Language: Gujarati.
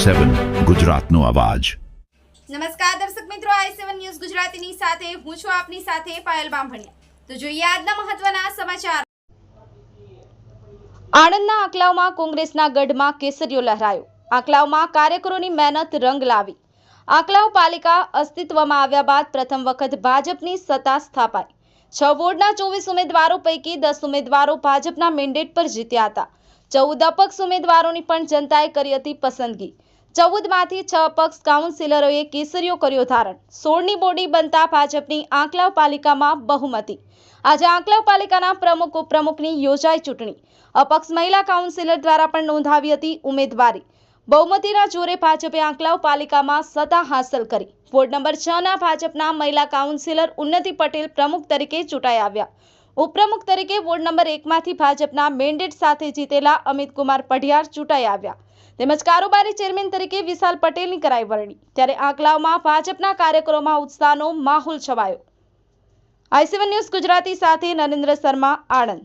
i7 ગુજરાતનો અવાજ। નમસ્કાર દર્શક મિત્રો, i7 ન્યૂઝ ગુજરાતીની સાથે હું છું આપની સાથે પાયલ બામભણિયા। તો જોઈએ આજના મહત્વના સમાચાર। આણંદના આંકલાવમાં કોંગ્રેસના ગઢમાં કેસરીઓ લહેરાયો। આંકલાવમાં કાર્યકરોની મહેનત રંગ લાવી। આંકલાવ પાલિકા અસ્તિત્વમાં આવ્યા બાદ પ્રથમ વખત ભાજપની સત્તા સ્થાપાઈ। 6 વોર્ડના 24 ઉમેદવારો પૈકી 10 ઉમેદવારો ભાજપના મેન્ડેટ પર જીત્યા હતા। 14 અપક્ષ ઉમેદવારોની પણ જનતાએ કરી હતી પસંદગી। 14માંથી 6 અપક્ષ કાઉન્સિલરોએ કેસરીઓ કર્યો ધારણ। 16ની બોડી બનતા ભાજપની આંકલાવ પાલિકામાં બહુમતી। આજે આંકલાવ પાલિકાના પ્રમુખ ઉપપ્રમુખની યોજાઈ ચૂંટણી। અપક્ષ મહિલા કાઉન્સિલર દ્વારા પણ નોંધાવી હતી ઉમેદવારી। બહુમતીના જોરે ભાજપે આંકલાવ પાલિકામાં સત્તા હાંસલ કરી। વોર્ડ નંબર 6ના ભાજપના મહિલા કાઉન્સિલર ઉન્નતિ પટેલ પ્રમુખ તરીકે ચૂંટાઈ આવ્યા। ઉપપ્રમુખ તરીકે વોર્ડ નંબર 1માંથી ભાજપના મેન્ડેટ સાથે જીતેલા અમિતકુમાર પઢિયાર ચૂંટાઈ આવ્યા। તેમજ કારોબારી ચેરમેન તરીકે વિશાલ પટેલની કરાઈ વરણી। ત્યારે આંકલાવમાં ભાજપના કાર્યકરોમાં ઉત્સાહનો માહોલ છવાયો। i7 ન્યૂઝ ગુજરાતી સાથે નરેન્દ્ર શર્મા, આણંદ।